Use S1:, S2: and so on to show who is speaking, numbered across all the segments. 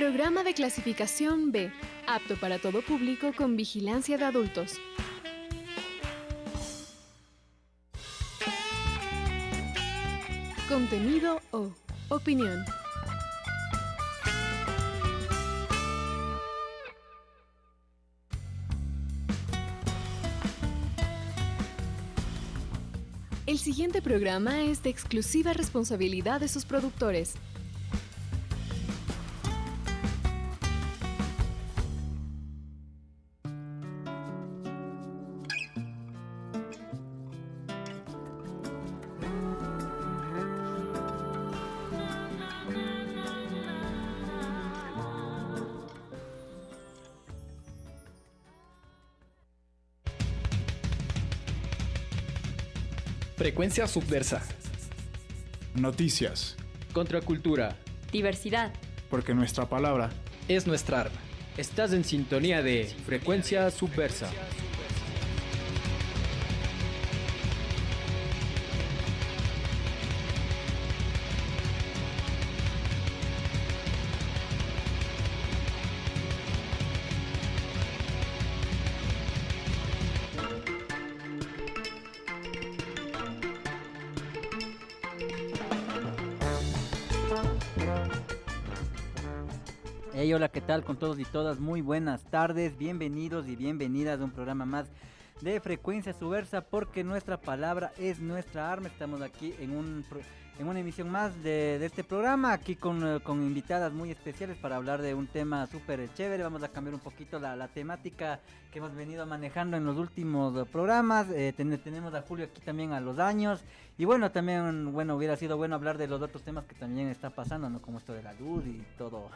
S1: Programa de clasificación B, apto para todo público con vigilancia de adultos. Contenido o opinión. El siguiente programa es de exclusiva responsabilidad de sus productores.
S2: Frecuencia subversa.
S3: Noticias.
S2: Contracultura.
S4: Diversidad.
S3: Porque nuestra palabra
S2: Es nuestra arma. Estás en sintonía de Frecuencia subversa.
S5: Hey, hola, ¿qué tal con todos y todas? Muy buenas tardes, bienvenidos y bienvenidas a un programa más de Frecuencia Subversa, porque nuestra palabra es nuestra arma. Estamos aquí en una emisión más de este programa, aquí con invitadas muy especiales para hablar de un tema súper chévere. Vamos a cambiar un poquito la temática que hemos venido manejando en los últimos programas. Tenemos a Julio aquí también a los años. Y bueno, también hubiera sido bueno hablar de los otros temas que también está pasando, ¿no? Como esto de la luz y todo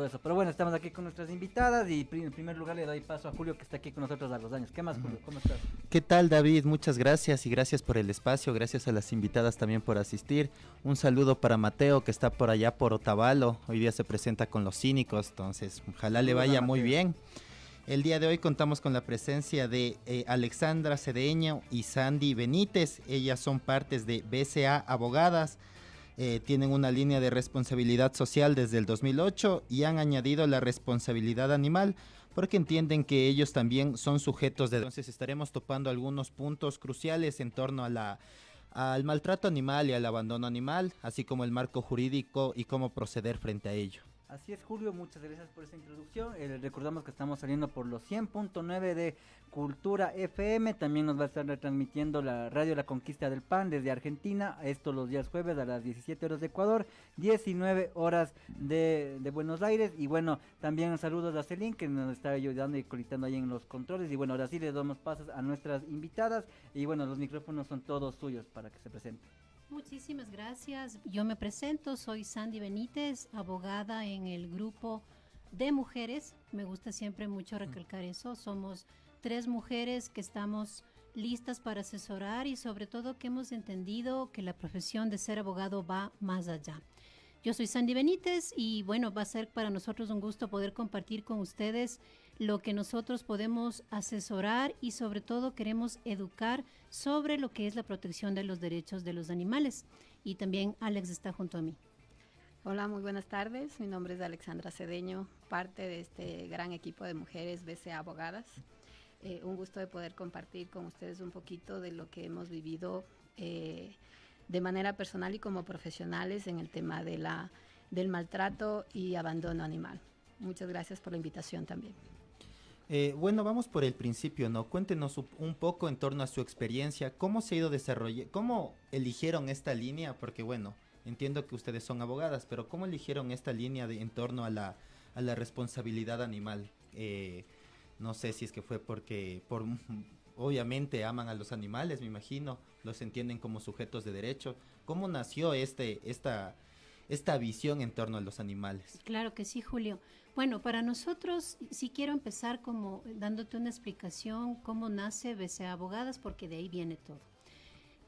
S5: eso. Pero bueno, estamos aquí con nuestras invitadas y en primer lugar le doy paso a Julio, que está aquí con nosotros a los años. ¿Qué más, Julio? ¿Cómo estás?
S6: ¿Qué tal, David? Muchas gracias y gracias por el espacio, gracias a las invitadas también por asistir. Un saludo para Mateo, que está por allá por Otavalo, hoy día se presenta con Los Cínicos, entonces ojalá le vaya muy bien. El día de hoy contamos con la presencia de Alexandra Cedeño y Sandy Benítez. Ellas son partes de BCA Abogadas, tienen una línea de responsabilidad social desde el 2008 y han añadido la responsabilidad animal porque entienden que ellos también son sujetos de... Entonces estaremos topando algunos puntos cruciales en torno al maltrato animal y al abandono animal, así como el marco jurídico y cómo proceder frente a ello.
S5: Así es, Julio, muchas gracias por esta introducción. Recordamos que estamos saliendo por los 100.9 de Cultura FM. También nos va a estar retransmitiendo la radio La Conquista del Pan desde Argentina. Esto los días jueves a las 17 horas de Ecuador, 19 horas de Buenos Aires. Y bueno, también saludos a Celín, que nos está ayudando y colitando ahí en los controles. Y bueno, ahora sí les damos pasos a nuestras invitadas. Y bueno, los micrófonos son todos suyos para que se presenten.
S4: Muchísimas gracias. Yo me presento, soy Sandy Benítez, abogada en el grupo de mujeres. Me gusta siempre mucho recalcar eso. Somos 3 mujeres que estamos listas para asesorar y sobre todo que hemos entendido que la profesión de ser abogado va más allá. Yo soy Sandy Benítez y bueno, va a ser para nosotros un gusto poder compartir con ustedes lo que nosotros podemos asesorar y sobre todo queremos educar sobre lo que es la protección de los derechos de los animales. Y también Alex está junto a mí.
S7: Hola, muy buenas tardes. Mi nombre es Alexandra Cedeño, parte de este gran equipo de mujeres BCA Abogadas. Un gusto de poder compartir con ustedes un poquito de lo que hemos vivido de manera personal y como profesionales en el tema del maltrato y abandono animal. Muchas gracias por la invitación también.
S6: Bueno, vamos por el principio, ¿no? Cuéntenos un poco en torno a su experiencia, cómo se ha ido desarrollando, cómo eligieron esta línea, porque bueno, entiendo que ustedes son abogadas, pero cómo eligieron esta línea en torno a la responsabilidad animal. No sé si es que fue porque obviamente aman a los animales, me imagino, los entienden como sujetos de derecho. ¿Cómo nació esta visión en torno a los animales?
S4: Claro que sí, Julio. Bueno, para nosotros, sí quiero empezar como dándote una explicación cómo nace BCA Abogadas, porque de ahí viene todo.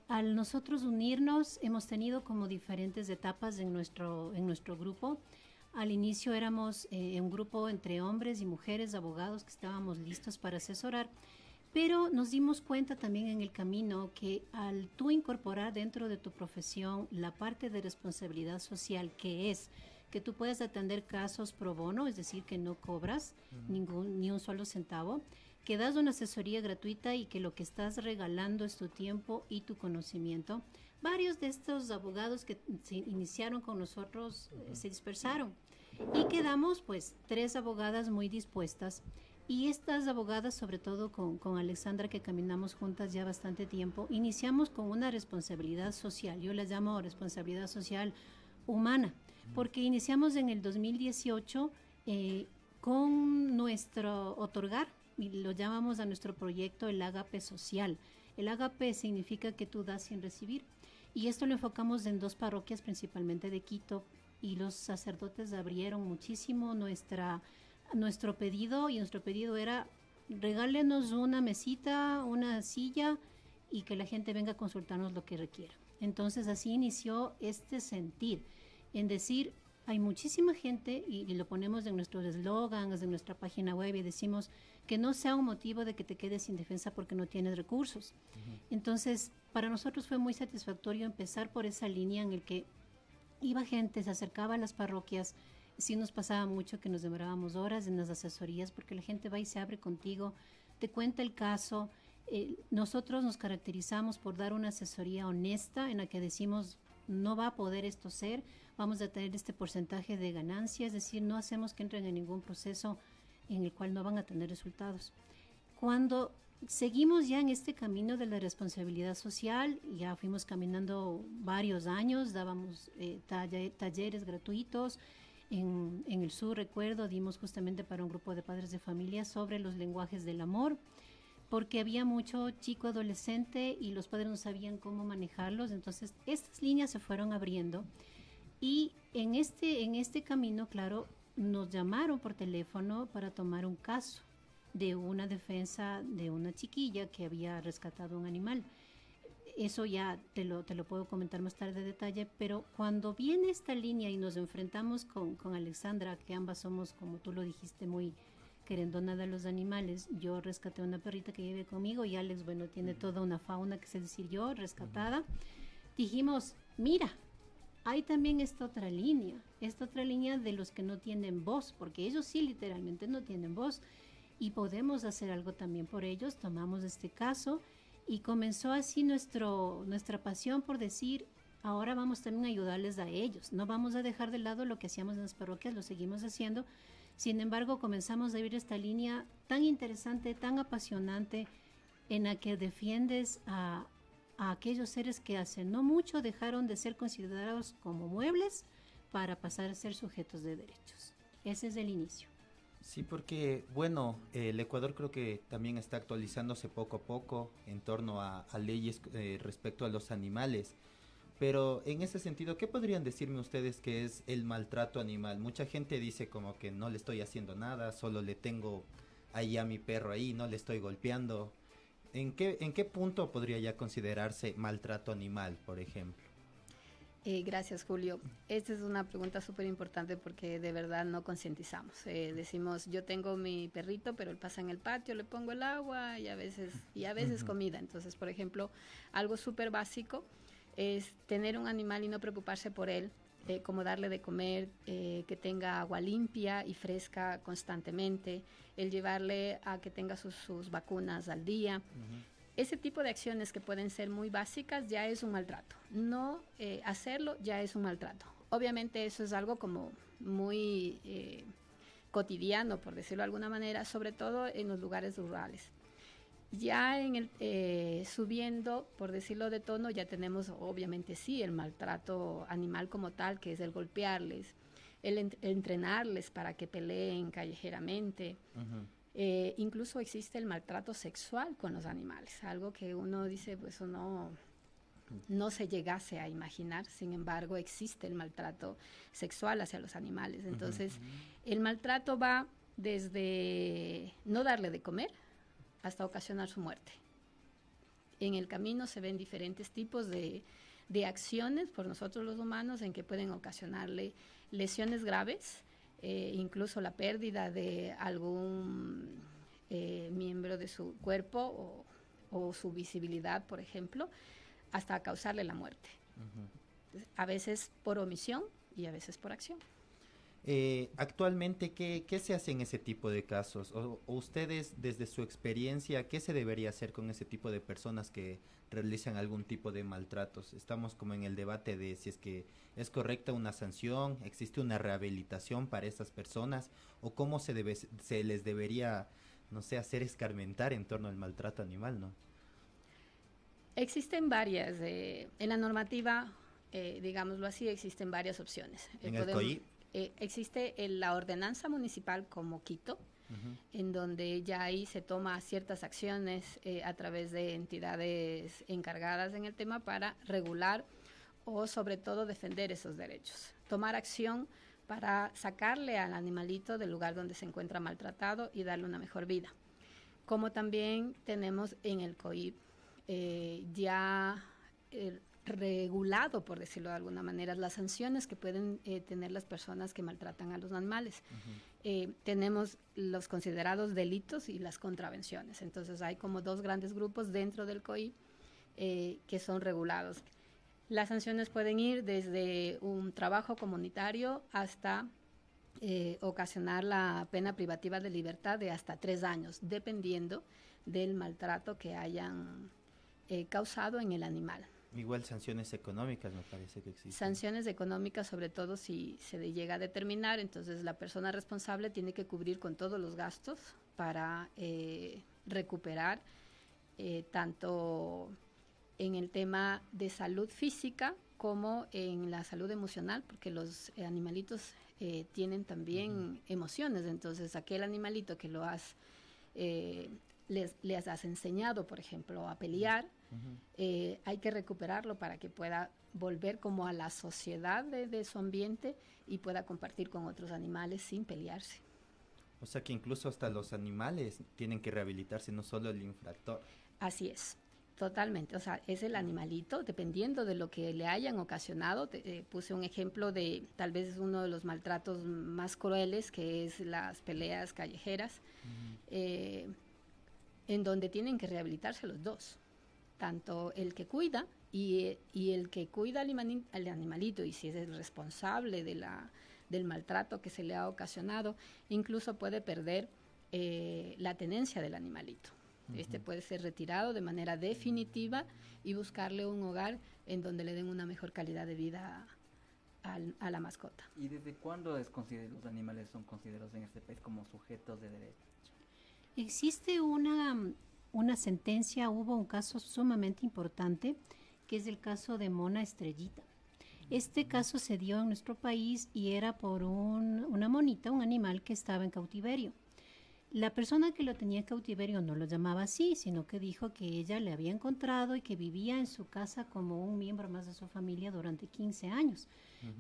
S4: Al nosotros unirnos, hemos tenido como diferentes etapas en nuestro grupo. Al inicio éramos un grupo entre hombres y mujeres abogados que estábamos listos para asesorar. Pero nos dimos cuenta también en el camino que al tú incorporar dentro de tu profesión la parte de responsabilidad social, que es que tú puedes atender casos pro bono, es decir, que no cobras ni un solo centavo, que das una asesoría gratuita y que lo que estás regalando es tu tiempo y tu conocimiento. Varios de estos abogados que se iniciaron con nosotros se dispersaron y quedamos pues 3 abogadas muy dispuestas. Y estas abogadas, sobre todo con Alexandra, que caminamos juntas ya bastante tiempo, iniciamos con una responsabilidad social. Yo la llamo responsabilidad social humana, porque iniciamos en el 2018 con nuestro otorgar, y lo llamamos a nuestro proyecto el ágape social. El ágape significa que tú das sin recibir. Y esto lo enfocamos en 2 parroquias, principalmente de Quito, y los sacerdotes abrieron muchísimo nuestro pedido, y nuestro pedido era regálenos una mesita, una silla y que la gente venga a consultarnos lo que requiera. Entonces así inició este sentir en decir, hay muchísima gente y lo ponemos en nuestros eslogans, en nuestra página web y decimos que no sea un motivo de que te quedes sin defensa porque no tienes recursos. Entonces para nosotros fue muy satisfactorio empezar por esa línea en el que iba gente, se acercaba a las parroquias. Sí nos pasaba mucho que nos demorábamos horas en las asesorías porque la gente va y se abre contigo, te cuenta el caso. Nosotros nos caracterizamos por dar una asesoría honesta en la que decimos no va a poder esto ser, vamos a tener este porcentaje de ganancia, es decir, no hacemos que entren en ningún proceso en el cual no van a tener resultados. Cuando seguimos ya en este camino de la responsabilidad social, ya fuimos caminando varios años, dábamos talleres gratuitos. En el sur, recuerdo, dimos justamente para un grupo de padres de familia sobre los lenguajes del amor, porque había mucho chico adolescente y los padres no sabían cómo manejarlos. Entonces, estas líneas se fueron abriendo y en este camino, claro, nos llamaron por teléfono para tomar un caso de una defensa de una chiquilla que había rescatado un animal. Eso ya te lo puedo comentar más tarde de detalle, pero cuando viene esta línea y nos enfrentamos con Alexandra, que ambas somos, como tú lo dijiste, muy querendona de los animales. Yo rescaté una perrita que vive conmigo y Alex, bueno, tiene toda una fauna, que es decir, yo rescatada. Dijimos, mira, hay también esta otra línea de los que no tienen voz, porque ellos sí literalmente no tienen voz y podemos hacer algo también por ellos. Tomamos este caso y comenzó así nuestra pasión por decir, ahora vamos también a ayudarles a ellos. No vamos a dejar de lado lo que hacíamos en las parroquias, lo seguimos haciendo. Sin embargo, comenzamos a ver esta línea tan interesante, tan apasionante, en la que defiendes a aquellos seres que hace no mucho dejaron de ser considerados como muebles para pasar a ser sujetos de derechos. Ese es el inicio.
S6: Sí, porque, bueno, el Ecuador creo que también está actualizándose poco a poco en torno a leyes respecto a los animales. Pero en ese sentido, ¿qué podrían decirme ustedes que es el maltrato animal? Mucha gente dice como que no le estoy haciendo nada, solo le tengo ahí a mi perro ahí, no le estoy golpeando. ¿En qué punto podría ya considerarse maltrato animal, por ejemplo?
S7: Gracias, Julio. Esta es una pregunta súper importante porque de verdad no concientizamos. Decimos, yo tengo mi perrito, pero él pasa en el patio, le pongo el agua y a veces comida. Entonces, por ejemplo, algo súper básico es tener un animal y no preocuparse por él, como darle de comer, que tenga agua limpia y fresca constantemente, el llevarle a que tenga sus vacunas al día. Ese tipo de acciones que pueden ser muy básicas ya es un maltrato. No hacerlo ya es un maltrato. Obviamente eso es algo como muy cotidiano, por decirlo de alguna manera, sobre todo en los lugares rurales. Ya subiendo, por decirlo de tono, ya tenemos obviamente sí el maltrato animal como tal, que es el golpearles, el entrenarles para que peleen callejeramente. Incluso existe el maltrato sexual con los animales, algo que uno dice, pues eso no se llegase a imaginar. Sin embargo, existe el maltrato sexual hacia los animales. Entonces, el maltrato va desde no darle de comer hasta ocasionar su muerte. En el camino se ven diferentes tipos de acciones por nosotros los humanos en que pueden ocasionarle lesiones graves, incluso la pérdida de algún miembro de su cuerpo o su visibilidad, por ejemplo, hasta causarle la muerte. A veces por omisión y a veces por acción.
S6: Actualmente, ¿qué se hace en ese tipo de casos? O ustedes, desde su experiencia, ¿qué se debería hacer con ese tipo de personas que realizan algún tipo de maltratos? Estamos como en el debate de si es que es correcta una sanción, existe una rehabilitación para estas personas, o cómo se les debería, no sé, hacer escarmentar en torno al maltrato animal, ¿no?
S7: Existen varias, en la normativa, digámoslo así, existen varias opciones.
S6: En el COI.
S7: Existe la ordenanza municipal como Quito, en donde ya ahí se toma ciertas acciones a través de entidades encargadas en el tema para regular o sobre todo defender esos derechos. Tomar acción para sacarle al animalito del lugar donde se encuentra maltratado y darle una mejor vida. Como también tenemos en el COIP ya regulado, por decirlo de alguna manera, las sanciones que pueden tener las personas que maltratan a los animales. Tenemos los considerados delitos y las contravenciones. Entonces hay como dos grandes grupos dentro del COI que son regulados. Las sanciones pueden ir desde un trabajo comunitario hasta ocasionar la pena privativa de libertad de hasta 3 años, dependiendo del maltrato que hayan causado en el animal.
S6: Igual sanciones económicas me parece que existen.
S7: Sanciones económicas, sobre todo si se llega a determinar, entonces la persona responsable tiene que cubrir con todos los gastos para recuperar tanto en el tema de salud física como en la salud emocional, porque los animalitos tienen también emociones, entonces aquel animalito que les has enseñado, por ejemplo, a pelear, hay que recuperarlo para que pueda volver como a la sociedad de su ambiente y pueda compartir con otros animales sin pelearse.
S6: O sea que incluso hasta los animales tienen que rehabilitarse, no solo el infractor.
S7: Así es, totalmente. O sea, es el animalito, dependiendo de lo que le hayan ocasionado. Puse un ejemplo de tal vez uno de los maltratos más crueles, que es las peleas callejeras, en donde tienen que rehabilitarse los dos. Tanto el que cuida y el que cuida al animalito, y si es el responsable del maltrato que se le ha ocasionado, incluso puede perder la tenencia del animalito. Este puede ser retirado de manera definitiva y buscarle un hogar en donde le den una mejor calidad de vida a la mascota.
S5: ¿Y desde cuándo los animales son considerados en este país como sujetos de derecho?
S4: Existe una sentencia, hubo un caso sumamente importante, que es el caso de Mona Estrellita. Este caso se dio en nuestro país y era por una monita, un animal que estaba en cautiverio. La persona que lo tenía en cautiverio no lo llamaba así, sino que dijo que ella le había encontrado y que vivía en su casa como un miembro más de su familia durante 15 años.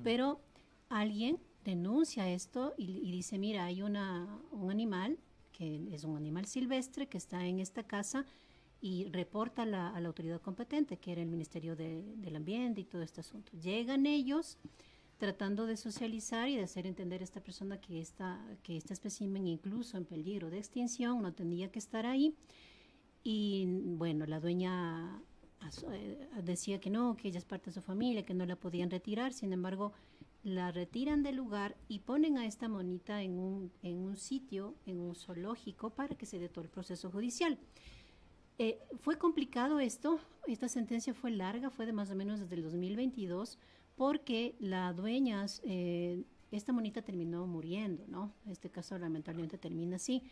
S4: Pero alguien denuncia esto y dice, mira, hay un animal que es un animal silvestre que está en esta casa, y reporta a la autoridad competente, que era el Ministerio del Ambiente y todo este asunto. Llegan ellos tratando de socializar y de hacer entender a esta persona que este espécimen, incluso en peligro de extinción, no tendría que estar ahí. Y bueno, la dueña decía que no, que ella es parte de su familia, que no la podían retirar. Sin embargo, la retiran del lugar y ponen a esta monita en un sitio, en un zoológico, para que se dé todo el proceso judicial. Fue complicado esta sentencia fue larga, fue de más o menos desde el 2022, porque la dueña, esta monita terminó muriendo, ¿no? Este caso lamentablemente termina así.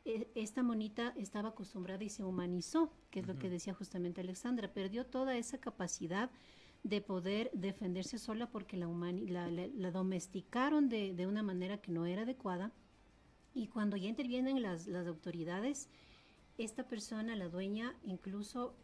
S4: Esta monita estaba acostumbrada y se humanizó, que es lo que decía justamente Alexandra, perdió toda esa capacidad de poder defenderse sola porque la domesticaron de una manera que no era adecuada, y cuando ya intervienen las autoridades, esta persona, la dueña, incluso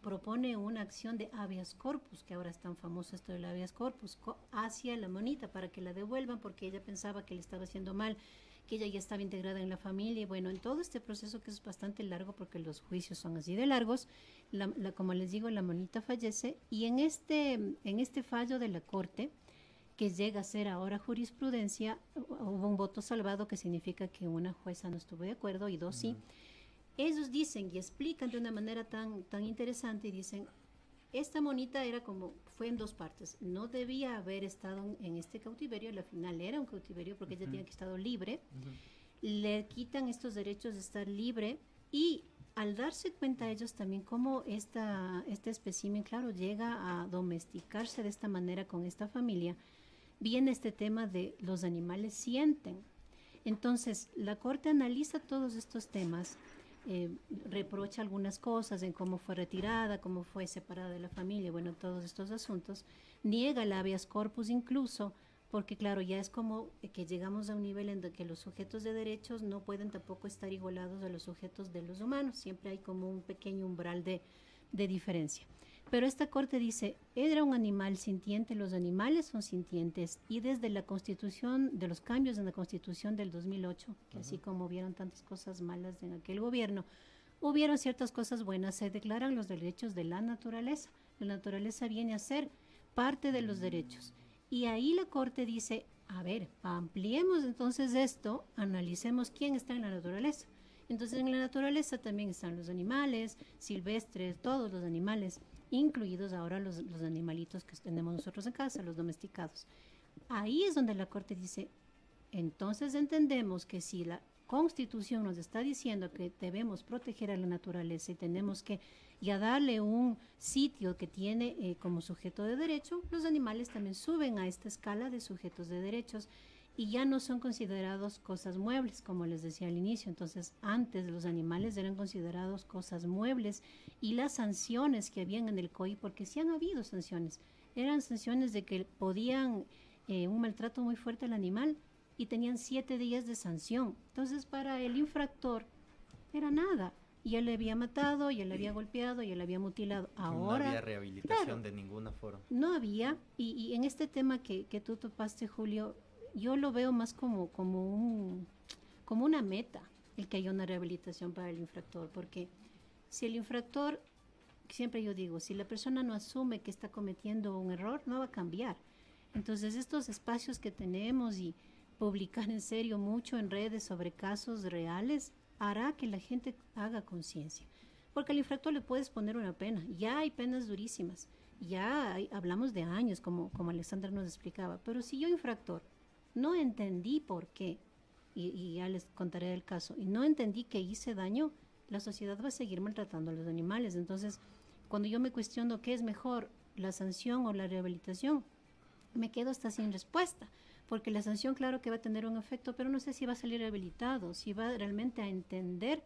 S4: propone una acción de habeas corpus, que ahora es tan famoso esto del habeas corpus, hacia la monita para que la devuelvan, porque ella pensaba que le estaba haciendo mal, que ella ya estaba integrada en la familia. Y bueno, en todo este proceso, que es bastante largo porque los juicios son así de largos, como les digo, la monita fallece, y en este fallo de la Corte, que llega a ser ahora jurisprudencia, hubo un voto salvado, que significa que una jueza no estuvo de acuerdo y dos sí. Ellos dicen y explican de una manera tan interesante, y dicen, esta monita era como, fue en 2 partes. No debía haber estado en este cautiverio, al final era un cautiverio porque ella tenía que estar libre. Le quitan estos derechos de estar libre y al darse cuenta ellos también cómo este espécimen, claro, llega a domesticarse de esta manera con esta familia, viene este tema de los animales sienten. Entonces, la Corte analiza todos estos temas, reprocha algunas cosas en cómo fue retirada, cómo fue separada de la familia, bueno, todos estos asuntos, niega el habeas corpus incluso, porque claro, ya es como que llegamos a un nivel en que los sujetos de derechos no pueden tampoco estar igualados a los sujetos de los humanos, siempre hay como un pequeño umbral de diferencia. Pero esta Corte dice, era un animal sintiente, los animales son sintientes, y desde la Constitución, de los cambios en la Constitución del 2008, que así como hubieron tantas cosas malas en aquel gobierno, hubieron ciertas cosas buenas, se declaran los derechos de la naturaleza. La naturaleza viene a ser parte de los derechos. Y ahí la Corte dice, a ver, ampliemos entonces esto, analicemos quién está en la naturaleza. Entonces en la naturaleza también están los animales silvestres, todos los animales, incluidos ahora los animalitos que tenemos nosotros en casa, los domesticados. Ahí es donde la Corte dice, entonces entendemos que si la Constitución nos está diciendo que debemos proteger a la naturaleza y tenemos que ya darle un sitio que tiene como sujeto de derecho, los animales también suben a esta escala de sujetos de derechos y ya no son considerados cosas muebles, como les decía al inicio. Entonces, antes los animales eran considerados cosas muebles y las sanciones que habían en el COI, porque sí han habido sanciones, eran sanciones de que podían un maltrato muy fuerte al animal y tenían 7 días de sanción. Entonces, para el infractor era nada. Ya le había matado, ya le había golpeado, ya le había mutilado. Ahora,
S6: no había rehabilitación
S4: claro,
S6: de ninguna forma.
S4: no había. Y en este tema que tú topaste, Julio, yo lo veo más como una meta, el que haya una rehabilitación para el infractor. Porque si el infractor, siempre yo digo, si la persona no asume que está cometiendo un error, no va a cambiar. Entonces, estos espacios que tenemos y publicar en serio mucho en redes sobre casos reales hará que la gente haga conciencia, porque al infractor le puedes poner una pena, ya hay penas durísimas, hablamos de años como Alexandra nos explicaba, pero si yo infractor no entendí por qué, y ya les contaré el caso, y no entendí que hice daño, la sociedad va a seguir maltratando a los animales. Entonces, cuando yo me cuestiono qué es mejor, la sanción o la rehabilitación, me quedo hasta sin respuesta, porque la sanción claro que va a tener un efecto, pero no sé si va a salir rehabilitado, si va realmente a entender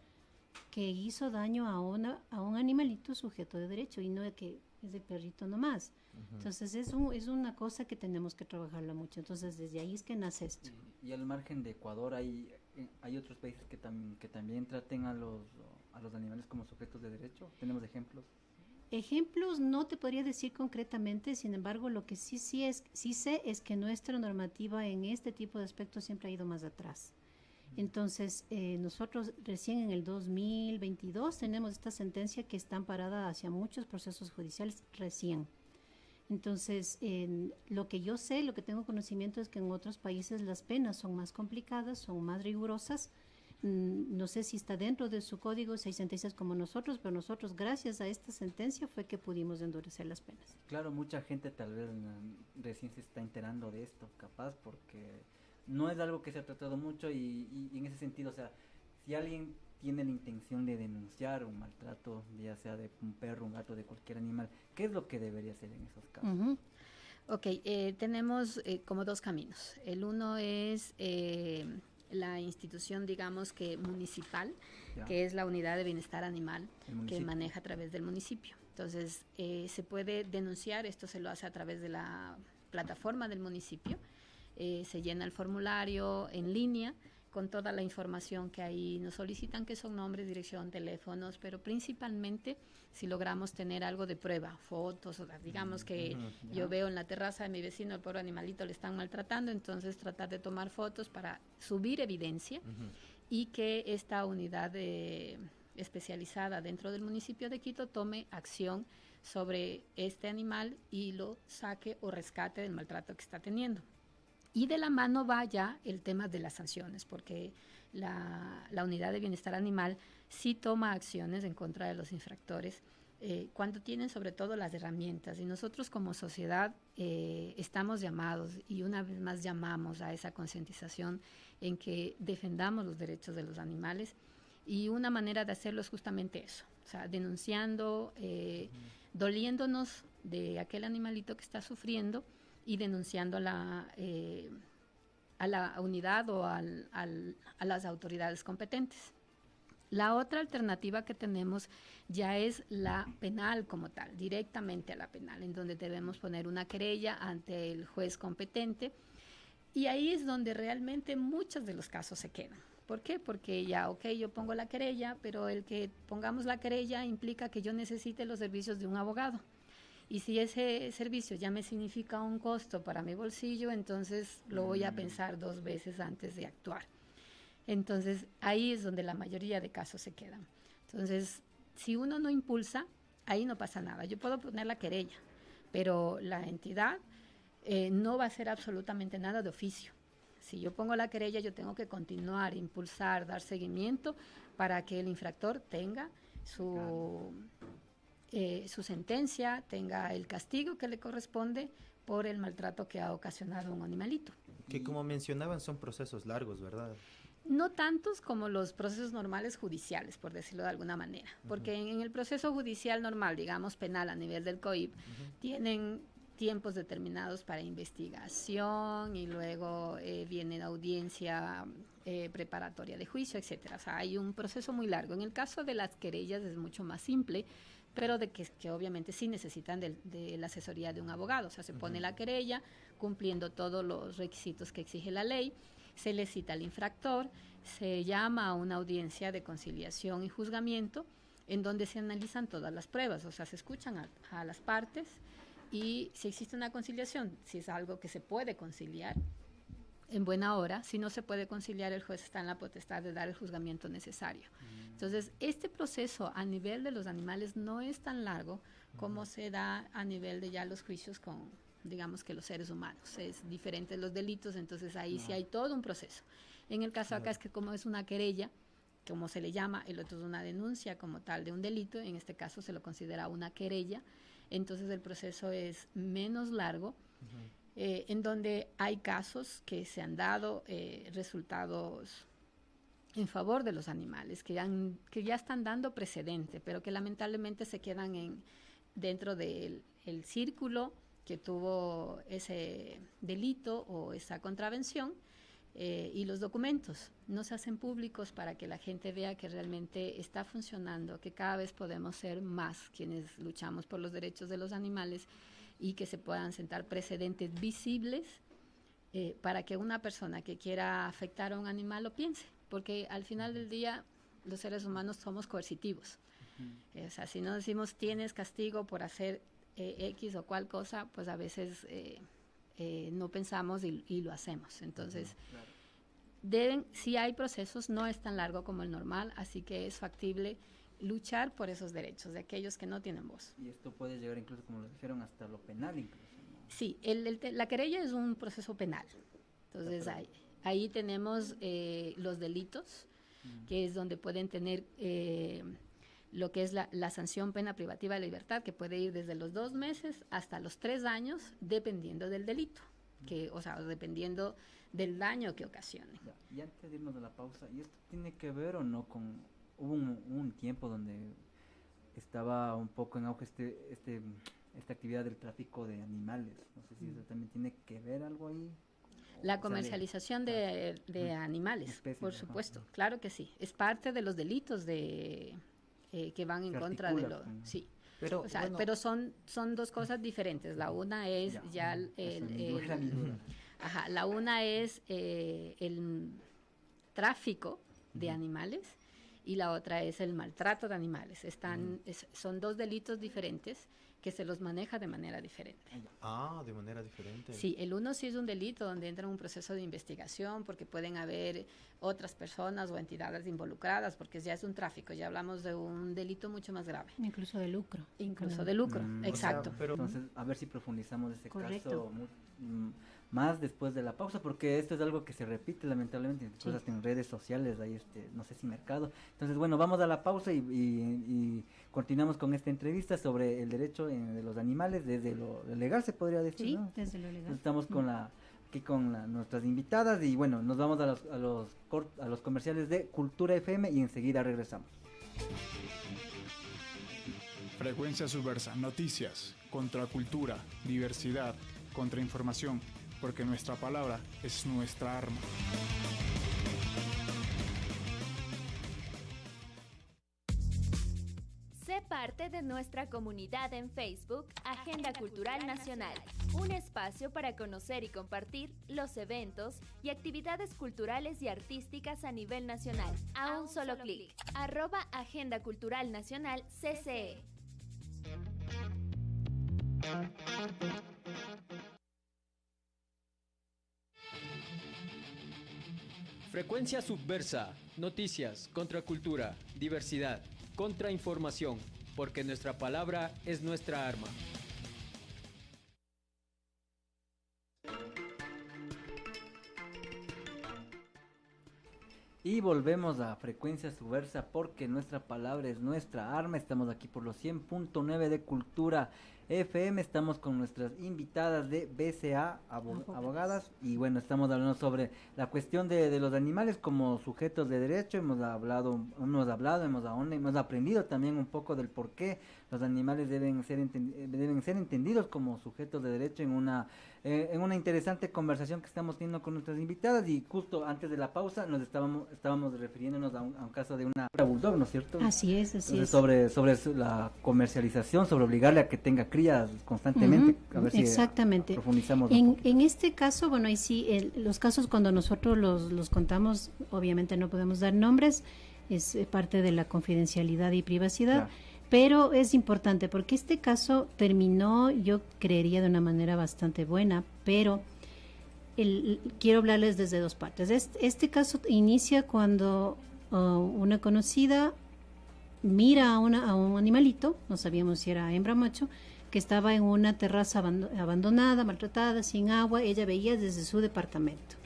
S4: que hizo daño a un animalito sujeto de derecho y no que es de perrito nomás. Entonces es una cosa que tenemos que trabajarla mucho. Entonces desde ahí es que nace esto.
S5: Y al margen de Ecuador hay otros países que también traten a los animales como sujetos de derecho. ¿Tenemos ejemplos?
S4: Ejemplos no te podría decir concretamente, sin embargo, lo que sí sé es que nuestra normativa en este tipo de aspectos siempre ha ido más atrás. Entonces, nosotros recién en el 2022 tenemos esta sentencia que está amparada hacia muchos procesos judiciales recién. Entonces, lo que yo sé, lo que tengo conocimiento es que en otros países las penas son más complicadas, son más rigurosas. No sé si está dentro de su código 66 como nosotros, pero nosotros gracias a esta sentencia fue que pudimos endurecer las penas.
S5: Claro, mucha gente tal vez recién se está enterando de esto, capaz, porque no es algo que se ha tratado mucho y en ese sentido, o sea, si alguien tiene la intención de denunciar un maltrato, ya sea de un perro, un gato, de cualquier animal, ¿qué es lo que debería hacer en esos casos?
S7: Ok, tenemos como 2 caminos. El uno es la institución, digamos que municipal, que es la Unidad de Bienestar Animal, que maneja a través del municipio. Entonces, se puede denunciar, esto se lo hace a través de la plataforma del municipio, se llena el formulario en línea con toda la información que ahí nos solicitan, que son nombres, dirección, teléfonos, pero principalmente si logramos tener algo de prueba, fotos, o sea, digamos que yo veo en la terraza de mi vecino el pobre animalito le están maltratando, entonces tratar de tomar fotos para subir evidencia y que esta unidad especializada dentro del municipio de Quito tome acción sobre este animal y lo saque o rescate del maltrato que está teniendo. Y de la mano va ya el tema de las sanciones, porque la Unidad de Bienestar Animal sí toma acciones en contra de los infractores cuando tienen sobre todo las herramientas. Y nosotros como sociedad estamos llamados, y una vez más llamamos a esa concientización en que defendamos los derechos de los animales, y una manera de hacerlo es justamente eso, o sea, denunciando, doliéndonos de aquel animalito que está sufriendo y denunciando a la unidad o a las autoridades competentes. La otra alternativa que tenemos ya es la penal como tal, directamente a la penal, en donde debemos poner una querella ante el juez competente, y ahí es donde realmente muchos de los casos se quedan. ¿Por qué? Porque ya, ok, yo pongo la querella, pero el que pongamos la querella implica que yo necesite los servicios de un abogado. Y si ese servicio ya me significa un costo para mi bolsillo, entonces lo voy a pensar 2 veces antes de actuar. Entonces, ahí es donde la mayoría de casos se quedan. Entonces, si uno no impulsa, ahí no pasa nada. Yo puedo poner la querella, pero la entidad no va a hacer absolutamente nada de oficio. Si yo pongo la querella, yo tengo que continuar, impulsar, dar seguimiento para que el infractor tenga su sentencia, tenga el castigo que le corresponde por el maltrato que ha ocasionado a un animalito.
S6: Que como mencionaban son procesos largos, ¿verdad?
S7: No tantos como los procesos normales judiciales, por decirlo de alguna manera, porque en el proceso judicial normal, digamos penal a nivel del COIP, tienen tiempos determinados para investigación y luego viene la audiencia preparatoria de juicio, etcétera. O sea, hay un proceso muy largo. En el caso de las querellas es mucho más simple, pero de que obviamente sí necesitan de la asesoría de un abogado. O sea, se pone la querella cumpliendo todos los requisitos que exige la ley, se le cita al infractor, se llama a una audiencia de conciliación y juzgamiento en donde se analizan todas las pruebas, o sea, se escuchan a las partes, y si existe una conciliación, si es algo que se puede conciliar en buena hora, si no se puede conciliar, el juez está en la potestad de dar el juzgamiento necesario. Entonces, este proceso a nivel de los animales no es tan largo como se da a nivel de ya los juicios con, digamos, que los seres humanos. Es diferente los delitos, entonces ahí sí hay todo un proceso. En el caso acá es que como es una querella, como se le llama, el otro es una denuncia como tal de un delito, en este caso se lo considera una querella, entonces el proceso es menos largo, en donde hay casos que se han dado resultados en favor de los animales, que ya están dando precedente, pero que lamentablemente se quedan dentro del círculo que tuvo ese delito o esa contravención, y los documentos no se hacen públicos para que la gente vea que realmente está funcionando, que cada vez podemos ser más quienes luchamos por los derechos de los animales y que se puedan sentar precedentes visibles para que una persona que quiera afectar a un animal lo piense, porque al final del día los seres humanos somos coercitivos. O sea, si no decimos tienes castigo por hacer X o cual cosa, pues a veces no pensamos y lo hacemos. Entonces, sí hay procesos, no es tan largo como el normal, así que es factible luchar por esos derechos de aquellos que no tienen voz.
S5: Y esto puede llegar incluso, como lo dijeron, hasta lo penal incluso, ¿no?
S7: Sí, la querella es un proceso penal. Entonces, ahí tenemos los delitos, que es donde pueden tener lo que es la sanción pena privativa de libertad, que puede ir desde los 2 meses hasta los 3 años, dependiendo del delito, o sea, dependiendo del daño que ocasione.
S5: Ya, y antes de irnos a la pausa, ¿y esto tiene que ver o no con... Hubo un tiempo donde estaba un poco en auge esta actividad del tráfico de animales? No sé si eso también tiene que ver algo ahí.
S7: La comercialización de animales,
S5: especies,
S7: por supuesto, claro que sí. Es parte de los delitos que van en contra de lo... Sí.
S6: Pero,
S7: o sea,
S6: bueno,
S7: pero son 2 cosas diferentes. La una es la una es el tráfico de animales y la otra es el maltrato de animales. Son 2 delitos diferentes que se los maneja de manera diferente.
S6: de manera diferente.
S7: Sí, el uno sí es un delito donde entra en un proceso de investigación porque pueden haber otras personas o entidades involucradas, porque ya es un tráfico, ya hablamos de un delito mucho más grave.
S4: Incluso de lucro.
S7: Incluso de lucro, exacto.
S6: O sea, pero
S5: Entonces, a ver si profundizamos ese
S4: Correcto.
S5: caso más después de la pausa, porque esto es algo que se repite lamentablemente, cosas en redes sociales, hay no sé si mercado. Entonces, bueno, vamos a la pausa y continuamos con esta entrevista sobre el derecho de los animales, desde lo legal se podría decir,
S4: Sí,
S5: ¿no?
S4: desde lo legal.
S5: Estamos aquí con nuestras invitadas y bueno, nos vamos a los comerciales de Cultura FM y enseguida regresamos.
S3: Frecuencia Subversa, noticias, contracultura, diversidad, contrainformación, porque nuestra palabra es nuestra arma.
S8: Sé parte de nuestra comunidad en Facebook, Agenda Cultural Nacional, un espacio para conocer y compartir los eventos y actividades culturales y artísticas a nivel nacional, a un solo clic. @Agenda Cultural Nacional CCE.
S2: Frecuencia Subversa, noticias, contracultura, diversidad, contrainformación, porque nuestra palabra es nuestra arma.
S5: Y volvemos a Frecuencia Subversa porque nuestra palabra es nuestra arma. Estamos aquí por los 100.9 de Cultura FM. Estamos con nuestras invitadas de BCA, abogadas. Y bueno, estamos hablando sobre la cuestión de los animales como sujetos de derecho. Hemos aprendido también un poco del por qué los animales deben ser entendidos como sujetos de derecho en una interesante conversación que estamos teniendo con nuestras invitadas. Y justo antes de la pausa nos estábamos refiriéndonos a un caso de una bulldog, ¿no es cierto?
S4: Así es.
S5: Sobre la comercialización, sobre obligarle a que tenga crías constantemente. A ver
S4: exactamente.
S5: Si profundizamos
S4: en este caso, bueno, ahí sí, los casos cuando nosotros los contamos, obviamente no podemos dar nombres, es parte de la confidencialidad y privacidad. Claro. Pero es importante porque este caso terminó, yo creería, de una manera bastante buena, pero quiero hablarles desde dos partes. Este caso inicia cuando una conocida mira a un animalito, no sabíamos si era hembra o macho, que estaba en una terraza abandonada, maltratada, sin agua. Ella veía desde su departamento.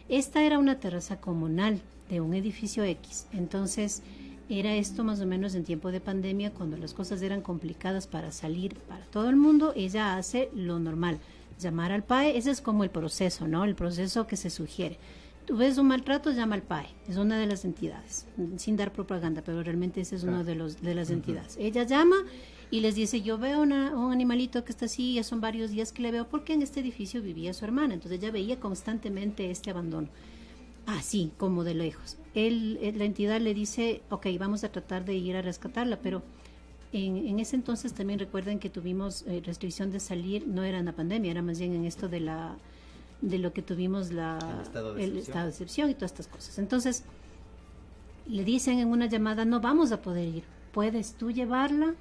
S4: Esta era una terraza comunal de un edificio X, entonces era esto más o menos en tiempo de pandemia, cuando las cosas eran complicadas para salir para todo el mundo. Ella hace lo normal, llamar al PAE. Ese es como el proceso, ¿no? El proceso que se sugiere. Tú ves un maltrato, llama al PAE, es una de las entidades, sin dar propaganda, pero realmente ese es uno de las entidades. Ella llama y les dice, yo veo un animalito que está así, ya son varios días que le veo, porque en este edificio vivía su hermana, entonces ella veía constantemente este abandono. Así, como de lejos. La entidad le dice, ok, vamos a tratar de ir a rescatarla, pero en ese entonces también recuerden que tuvimos restricción de salir, no era en la pandemia, era más bien en esto de lo que tuvimos el estado de excepción y todas estas cosas. Entonces, le dicen en una llamada, no vamos a poder ir, ¿puedes tú llevarla?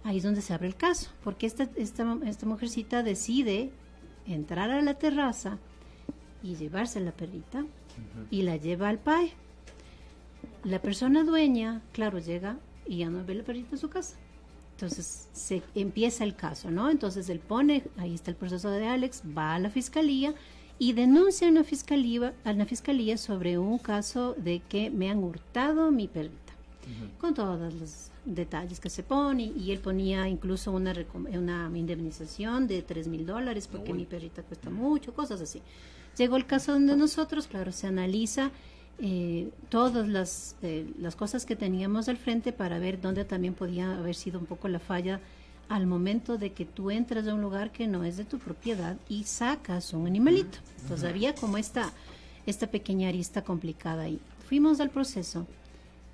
S4: Ahí es donde se abre el caso, porque esta mujercita decide entrar a la terraza y llevarse la perrita, y la lleva al PAE. La persona dueña, claro, llega y ya no ve la perrita en su casa. Entonces se empieza el caso, ¿no? Entonces él ahí está el proceso de Alex, va a la fiscalía y denuncia a la fiscalía sobre un caso de que me han hurtado mi perrita, con todos los detalles que se pone, y él ponía incluso una indemnización de $3,000 porque mi perrita cuesta mucho, cosas así. Llegó el caso donde nosotros, claro, se analiza todas las cosas que teníamos al frente para ver dónde también podía haber sido un poco la falla al momento de que tú entras a un lugar que no es de tu propiedad y sacas un animalito. Entonces había como esta pequeña arista complicada ahí. Fuimos al proceso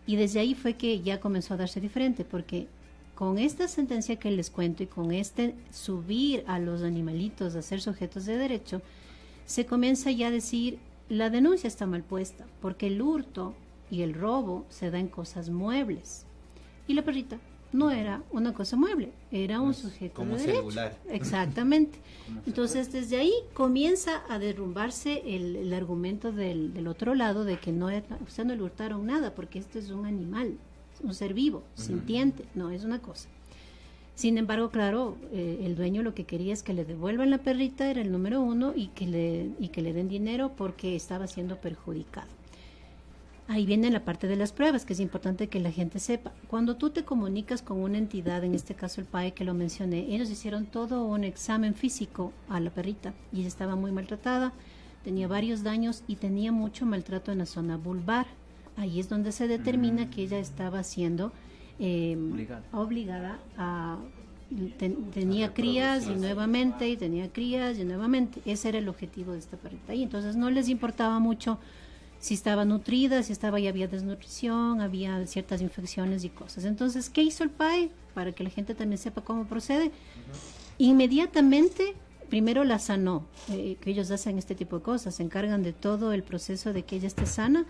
S4: y desde ahí fue que ya comenzó a darse diferente, porque con esta sentencia que les cuento y con subir a los animalitos a ser sujetos de derecho, se comienza ya a decir, la denuncia está mal puesta, porque el hurto y el robo se da en cosas muebles. Y la perrita no era una cosa mueble, era un sujeto de derecho. Celular. Exactamente. Entonces, desde ahí comienza a derrumbarse el argumento del otro lado de que usted no le hurtaron nada, porque esto es un animal, un ser vivo, sintiente, no es una cosa. Sin embargo, claro, el dueño lo que quería es que le devuelvan la perrita, era el número 1, y que le den dinero porque estaba siendo perjudicado. Ahí viene la parte de las pruebas, que es importante que la gente sepa. Cuando tú te comunicas con una entidad, en este caso el PAE que lo mencioné, ellos hicieron todo un examen físico a la perrita y ella estaba muy maltratada, tenía varios daños y tenía mucho maltrato en la zona vulvar. Ahí es donde se determina que ella estaba siendo obligada a... tenía crías y nuevamente, y tenía crías y nuevamente. Ese era el objetivo de esta perrita. Y entonces no les importaba mucho si estaba nutrida, si estaba, ya había desnutrición, había ciertas infecciones y cosas. Entonces, ¿qué hizo el PAE? Para que la gente también sepa cómo procede. Inmediatamente, primero la sanó, que ellos hacen este tipo de cosas, se encargan de todo el proceso de que ella esté sana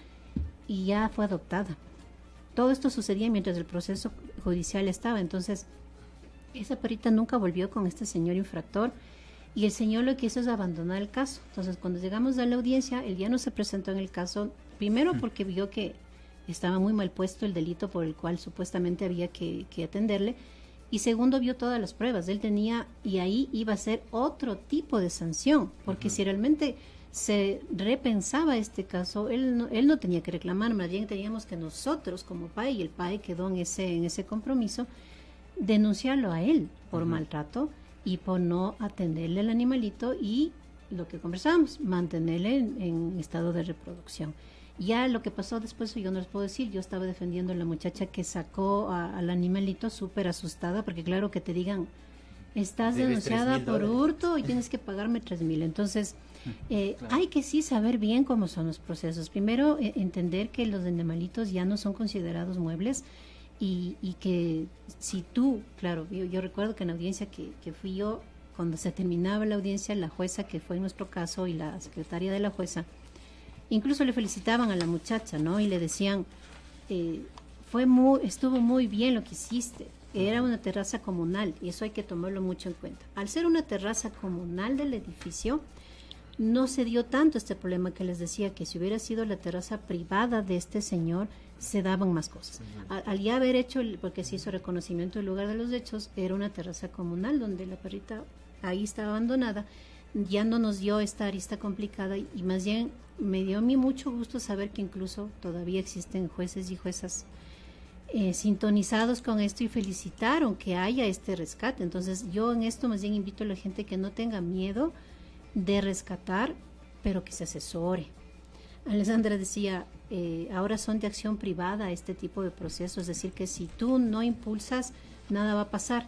S4: y ya fue adoptada. Todo esto sucedía mientras el proceso judicial estaba. Entonces, esa perrita nunca volvió con este señor infractor. Y el señor lo que hizo es abandonar el caso. Entonces, cuando llegamos a la audiencia, él ya no se presentó en el caso, primero porque vio que estaba muy mal puesto el delito por el cual supuestamente había que atenderle, y segundo vio todas las pruebas. Él tenía, y ahí iba a ser otro tipo de sanción, porque si realmente se repensaba este caso, él no tenía que reclamar, más bien teníamos que nosotros como PAE, y el PAE quedó en ese compromiso, denunciarlo a él por maltrato y por no atenderle al animalito, y lo que conversábamos, mantenerle en estado de reproducción. Ya lo que pasó después yo no les puedo decir. Yo estaba defendiendo a la muchacha que sacó al animalito súper asustada, porque claro que te digan, estás denunciada por hurto y tienes que pagarme 3,000. Entonces, hay que sí saber bien cómo son los procesos. Primero, entender que los animalitos ya no son considerados muebles. Y que si tú, claro, yo recuerdo que en la audiencia que fui yo, cuando se terminaba la audiencia, la jueza que fue en nuestro caso y la secretaria de la jueza, incluso le felicitaban a la muchacha, ¿no? Y le decían, estuvo muy bien lo que hiciste. Era una terraza comunal y eso hay que tomarlo mucho en cuenta. Al ser una terraza comunal del edificio, no se dio tanto este problema que les decía, que si hubiera sido la terraza privada de este señor, se daban más cosas. Al ya haber hecho, porque se hizo reconocimiento del lugar de los hechos, era una terraza comunal donde la perrita ahí estaba abandonada, ya no nos dio esta arista complicada, y más bien me dio a mí mucho gusto saber que incluso todavía existen jueces y juezas sintonizados con esto y felicitaron que haya este rescate. Entonces yo en esto más bien invito a la gente que no tenga miedo de rescatar, pero que se asesore. Alessandra decía, ahora son de acción privada este tipo de procesos, es decir, que si tú no impulsas, nada va a pasar.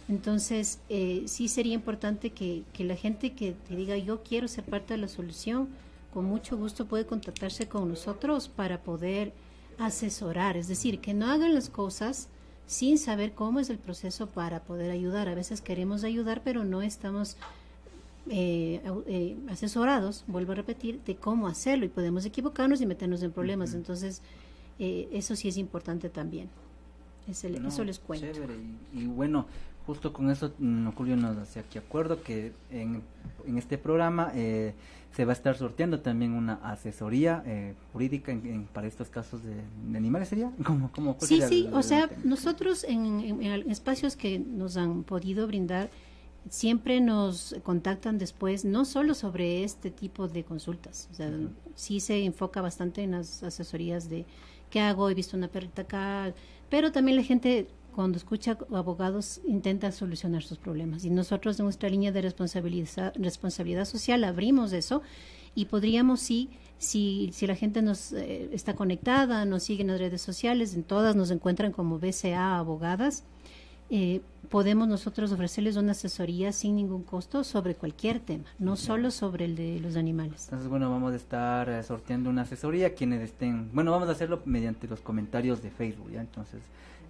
S4: Entonces, sí sería importante que la gente que te diga, yo quiero ser parte de la solución, con mucho gusto puede contactarse con nosotros para poder asesorar, es decir, que no hagan las cosas sin saber cómo es el proceso para poder ayudar. A veces queremos ayudar, pero no estamos asesorados, vuelvo a repetir, de cómo hacerlo, y podemos equivocarnos y meternos en problemas. Entonces, eso sí es importante también. Eso les cuento.
S5: Chévere. Y bueno, justo con eso, Julio nos hace aquí acuerdo que en este programa se va a estar sorteando también una asesoría jurídica para estos casos de animales, ¿sería? ¿Cómo
S4: sí, o sea, nosotros en espacios que nos han podido brindar, siempre nos contactan después, no solo sobre este tipo de consultas, o sea, sí se enfoca bastante en las asesorías de qué hago, he visto una perrita acá, pero también la gente cuando escucha abogados intenta solucionar sus problemas, y nosotros en nuestra línea de responsabilidad social abrimos eso, y podríamos si la gente nos está conectada, nos sigue en las redes sociales, en todas nos encuentran como BCA Abogadas, podemos nosotros ofrecerles una asesoría sin ningún costo sobre cualquier tema, no solo sobre el de los animales.
S5: Entonces, bueno, vamos a estar sorteando una asesoría, quienes estén, bueno, vamos a hacerlo mediante los comentarios de Facebook, ¿ya? Entonces,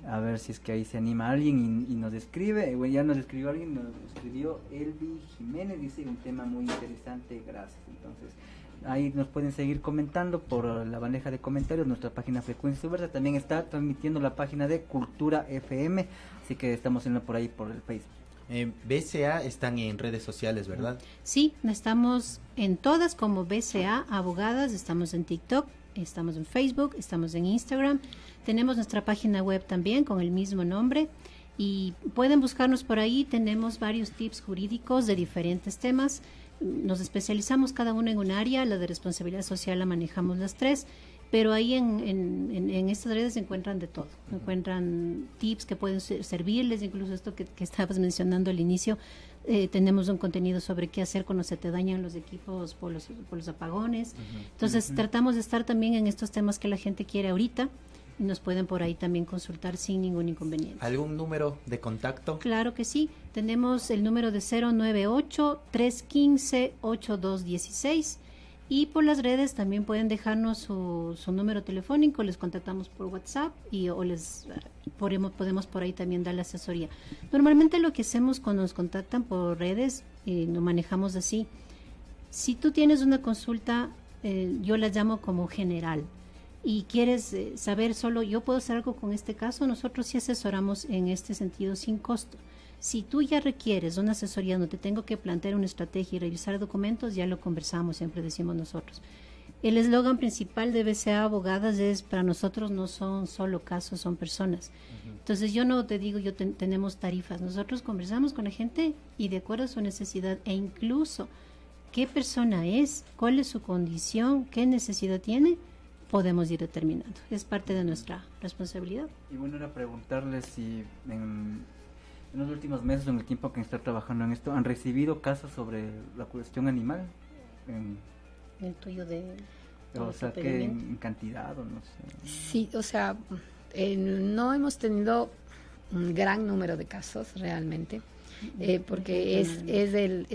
S5: a ver si es que ahí se anima alguien y nos escribe. Bueno, ya nos escribió alguien, nos escribió Elvi Jiménez, dice un tema muy interesante, gracias. Entonces, ahí nos pueden seguir comentando por la bandeja de comentarios. Nuestra página Frecuencia Subversa también está transmitiendo la página de Cultura FM, así que estamos yendo por ahí por el Facebook.
S6: BCA están en redes sociales, ¿verdad?
S4: Sí, estamos en todas como BCA Abogadas, estamos en TikTok, estamos en Facebook, estamos en Instagram, tenemos nuestra página web también con el mismo nombre, Y pueden buscarnos por ahí, tenemos varios tips jurídicos de diferentes temas. Nos especializamos cada uno en un área, la de responsabilidad social la manejamos las tres, pero ahí en estas redes se encuentran de todo. Encuentran tips que pueden servirles, incluso esto que estabas mencionando al inicio. Tenemos un contenido sobre qué hacer cuando se te dañan los equipos por los apagones. Entonces tratamos de estar también en estos temas que la gente quiere ahorita. Y nos pueden por ahí también consultar sin ningún inconveniente.
S6: ¿Algún número de contacto?
S4: Claro que sí. Tenemos el número de 098-315-8216. Y por las redes también pueden dejarnos su número telefónico, les contactamos por WhatsApp o podemos por ahí también dar la asesoría. Normalmente lo que hacemos cuando nos contactan por redes, lo manejamos así. Si tú tienes una consulta, yo la llamo como general, y quieres saber solo, yo puedo hacer algo con este caso, nosotros sí asesoramos en este sentido sin costo. Si tú ya requieres una asesoría donde te tengo que plantear una estrategia y revisar documentos, ya lo conversamos, siempre decimos nosotros. El eslogan principal de BCA Abogadas es: para nosotros no son solo casos, son personas. Entonces yo no te digo, tenemos tarifas, nosotros conversamos con la gente y de acuerdo a su necesidad e incluso qué persona es, cuál es su condición, qué necesidad tiene, podemos ir determinando. Es parte de nuestra responsabilidad.
S5: Y bueno, era preguntarles si en los últimos meses, en el tiempo que están trabajando en esto, ¿han recibido casos sobre la cuestión animal?
S7: El tuyo de...
S5: O sea, que en cantidad o no sé.
S7: Sí, o sea, no hemos tenido un gran número de casos realmente. Porque es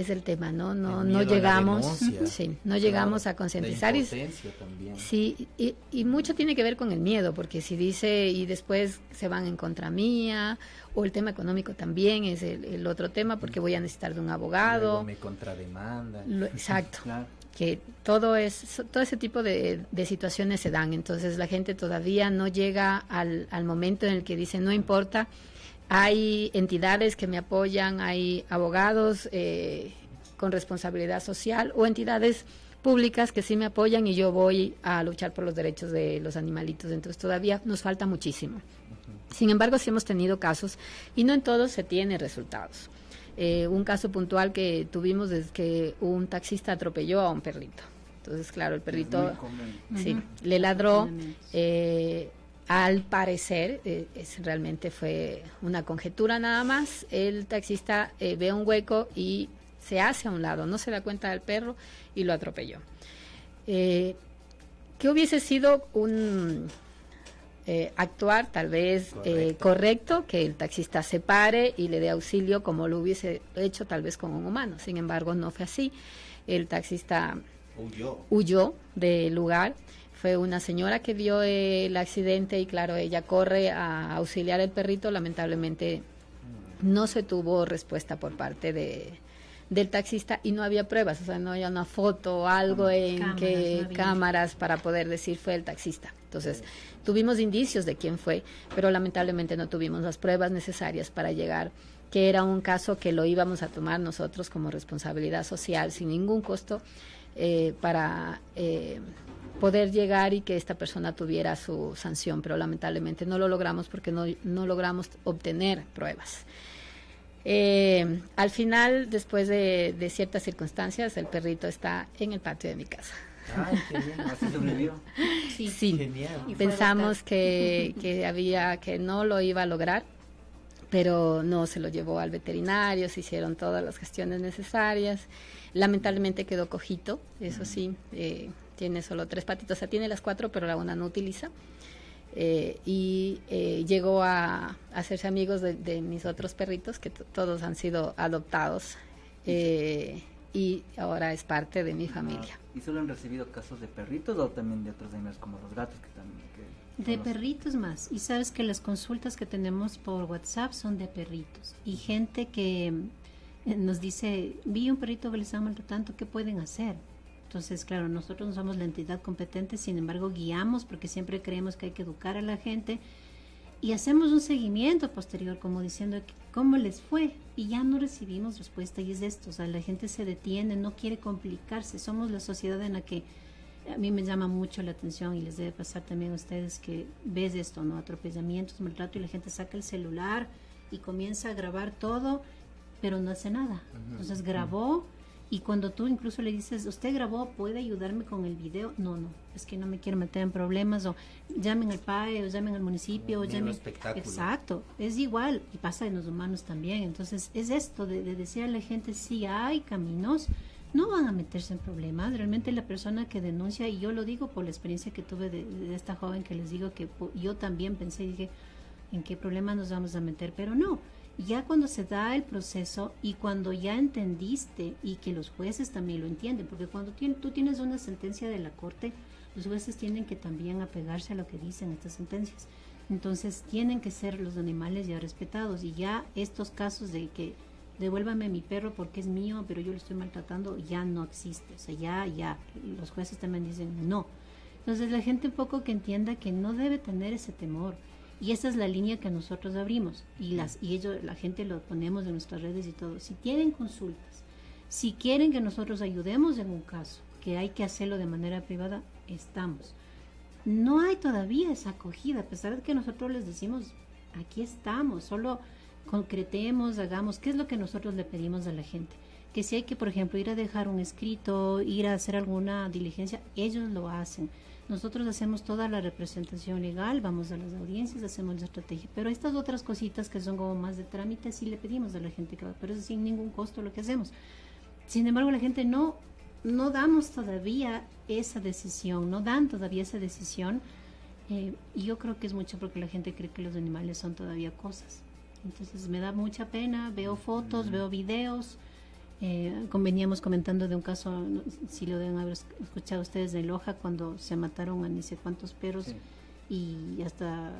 S7: el tema, no llegamos, no llegamos a concientizar. Sí, y mucho tiene que ver con el miedo, porque si dice y después se van en contra mía, o el tema económico también es el otro tema, porque voy a necesitar de un abogado.
S6: Luego me contrademanda.
S7: Exacto.
S5: Claro.
S7: Que todo ese tipo de situaciones se dan, entonces la gente todavía no llega al momento en el que dice no importa. Hay entidades que me apoyan, hay abogados con responsabilidad social o entidades públicas que sí me apoyan y yo voy a luchar por los derechos de los animalitos. Entonces todavía nos falta muchísimo. Sin embargo, sí hemos tenido casos y no en todos se tiene resultados. Un caso puntual que tuvimos es que un taxista atropelló a un perrito. Entonces, claro, el perrito le ladró. Al parecer, realmente fue una conjetura nada más, el taxista ve un hueco y se hace a un lado, no se da cuenta del perro y lo atropelló. ¿Qué hubiese sido un actuar tal vez correcto? Que el taxista se pare y le dé auxilio como lo hubiese hecho tal vez con un humano. Sin embargo, no fue así. El taxista huyó del lugar. Fue una señora que vio el accidente y claro, ella corre a auxiliar al perrito. Lamentablemente no se tuvo respuesta por parte del taxista y no había pruebas, o sea, no había una foto o algo cámaras para poder decir fue el taxista. Entonces, tuvimos indicios de quién fue, pero lamentablemente no tuvimos las pruebas necesarias para llegar, que era un caso que lo íbamos a tomar nosotros como responsabilidad social sin ningún costo para poder llegar y que esta persona tuviera su sanción, pero lamentablemente no lo logramos porque no logramos obtener pruebas. Al final, después de ciertas circunstancias, el perrito está en el patio de mi casa.
S5: Ay, qué bien, así sobrevivió.
S7: Sí.
S6: Genial.
S7: Y pensamos que no lo iba a lograr, pero no, se lo llevó al veterinario, se hicieron todas las gestiones necesarias. Lamentablemente quedó cojito, eso sí, tiene solo 3 patitas, o sea, tiene las 4, pero la una no utiliza. Llegó a hacerse amigos de mis otros perritos, que todos han sido adoptados, y ahora es parte de mi familia.
S5: ¿Y solo han recibido casos de perritos o también de otros animales como los gatos que también?
S4: De perritos más, y sabes que las consultas que tenemos por WhatsApp son de perritos, y gente que nos dice, vi un perrito que le está maltratando, ¿qué pueden hacer? Entonces, claro, nosotros no somos la entidad competente, sin embargo guiamos porque siempre creemos que hay que educar a la gente y hacemos un seguimiento posterior, como diciendo cómo les fue, y ya no recibimos respuesta. Y es esto, o sea, la gente se detiene, no quiere complicarse. Somos la sociedad en la que a mí me llama mucho la atención, y les debe pasar también a ustedes, que ves esto, ¿no? Atropellamientos, maltrato, y la gente saca el celular y comienza a grabar todo, pero no hace nada. Entonces grabó, y cuando tú incluso le dices, usted grabó, ¿puede ayudarme con el video? No, es que no me quiero meter en problemas, o llamen al PAE, o llamen al municipio, o llamen...
S6: espectáculo.
S4: Exacto, es igual, y pasa en los humanos también. Entonces es esto de decir a la gente, sí hay caminos, no van a meterse en problemas. Realmente la persona que denuncia, y yo lo digo por la experiencia que tuve de esta joven, que les digo que yo también pensé, dije, ¿en qué problema nos vamos a meter? Pero no, ya cuando se da el proceso y cuando ya entendiste, y que los jueces también lo entienden, porque cuando tú tienes una sentencia de la corte, los jueces tienen que también apegarse a lo que dicen estas sentencias. Entonces tienen que ser los animales ya respetados, y ya estos casos de que devuélvame mi perro porque es mío, pero yo lo estoy maltratando, ya no existe. O sea, ya, los jueces también dicen no. Entonces la gente un poco que entienda que no debe tener ese temor. Y esa es la línea que nosotros abrimos, y la gente lo ponemos en nuestras redes y todo. Si tienen consultas, si quieren que nosotros ayudemos en un caso, que hay que hacerlo de manera privada, estamos. No hay todavía esa acogida, a pesar de que nosotros les decimos, aquí estamos, solo concretemos, hagamos. ¿Qué es lo que nosotros le pedimos a la gente? Que si hay que, por ejemplo, ir a dejar un escrito, ir a hacer alguna diligencia, ellos lo hacen. Nosotros hacemos toda la representación legal, vamos a las audiencias, hacemos la estrategia. Pero estas otras cositas que son como más de trámite, sí le pedimos a la gente que va, pero es sin ningún costo lo que hacemos. Sin embargo, la gente no damos todavía esa decisión, no dan todavía esa decisión. Y yo creo que es mucho porque la gente cree que los animales son todavía cosas. Entonces me da mucha pena, veo fotos, veo videos. Veníamos comentando de un caso, no, si lo deben haber escuchado ustedes, de Loja, cuando se mataron a ni sé cuántos perros, sí. Y hasta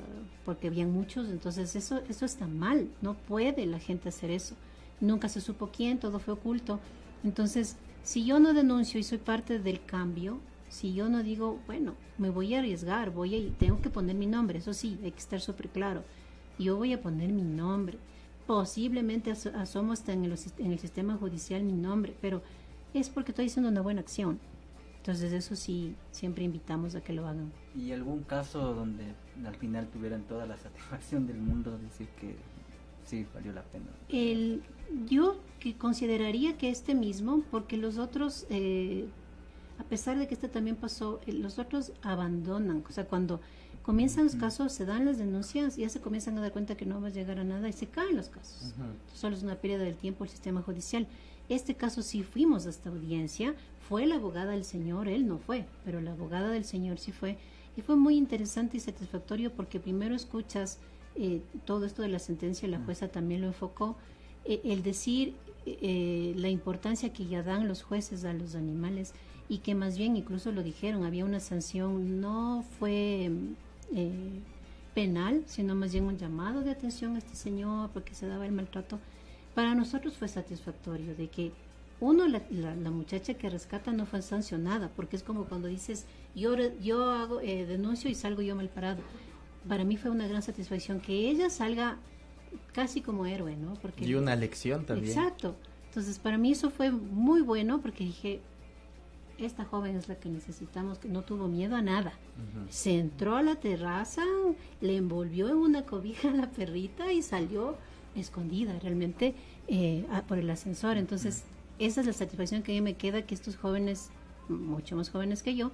S4: porque habían muchos. Entonces eso está mal, no puede la gente hacer eso. Nunca se supo quién, todo fue oculto. Entonces, si yo no denuncio y soy parte del cambio, si yo no digo, bueno, me voy a arriesgar, tengo que poner mi nombre, eso sí, hay que estar súper claro. Yo voy a poner mi nombre. Posiblemente asomo hasta en el sistema judicial mi nombre, pero es porque estoy haciendo una buena acción. Entonces eso sí, siempre invitamos a que lo hagan.
S5: ¿Y algún caso donde al final tuvieran toda la satisfacción del mundo, decir que sí, valió la pena?
S4: Yo que consideraría que mismo, porque los otros, a pesar de que también pasó, los otros abandonan. O sea, cuando comienzan los casos, se dan las denuncias, ya se comienzan a dar cuenta que no va a llegar a nada y se caen los casos. Solo es una pérdida del tiempo el sistema judicial. Este caso sí fuimos a esta audiencia, fue la abogada del señor, él no fue, pero la abogada del señor sí fue, y fue muy interesante y satisfactorio porque primero escuchas todo esto de la sentencia, la jueza también lo enfocó, el decir la importancia que ya dan los jueces a los animales, y que más bien incluso lo dijeron, había una sanción, no fue penal, sino más bien un llamado de atención a este señor porque se daba el maltrato. Para nosotros fue satisfactorio de que la muchacha que rescata no fue sancionada, porque es como cuando dices yo hago denuncio y salgo yo mal parado. Para mí fue una gran satisfacción que ella salga casi como héroe, ¿no? Porque,
S6: y una lección también.
S4: Exacto. Entonces para mí eso fue muy bueno porque dije, esta joven es la que necesitamos, que no tuvo miedo a nada. Se entró a la terraza, le envolvió en una cobija a la perrita y salió escondida realmente por el ascensor. Entonces esa es la satisfacción que a mí me queda, que estos jóvenes, mucho más jóvenes que yo,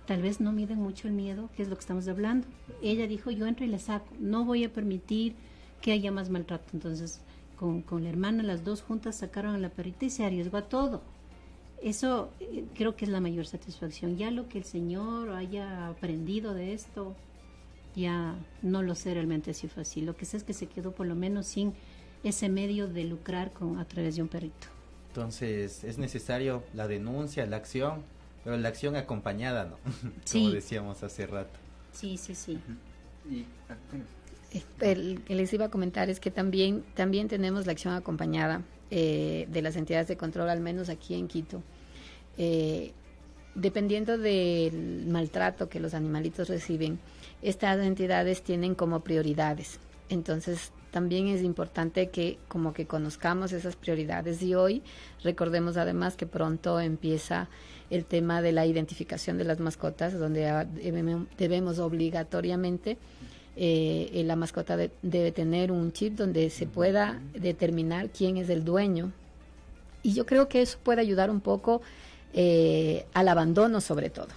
S4: tal vez no miden mucho el miedo, que es lo que estamos hablando. Ella dijo, yo entro y le saco, no voy a permitir que haya más maltrato. Entonces con la hermana, las dos juntas sacaron a la perrita y se arriesgó a todo. Eso creo que es la mayor satisfacción. Ya lo que el Señor haya aprendido de esto, ya no lo sé realmente si fue así. Lo que sé es que se quedó por lo menos sin ese medio de lucrar a través de un perrito.
S6: Entonces es necesario la denuncia, la acción, pero la acción acompañada, ¿no?
S4: Sí.
S6: Como decíamos hace rato.
S4: Sí.
S5: Y,
S7: que les iba a comentar es que también tenemos la acción acompañada de las entidades de control, al menos aquí en Quito. Dependiendo del maltrato que los animalitos reciben, estas entidades tienen como prioridades. Entonces también es importante que como que conozcamos esas prioridades, y hoy recordemos además que pronto empieza el tema de la identificación de las mascotas, donde debemos obligatoriamente la mascota debe tener un chip donde se pueda determinar quién es el dueño. Y yo creo que eso puede ayudar un poco al abandono sobre todo.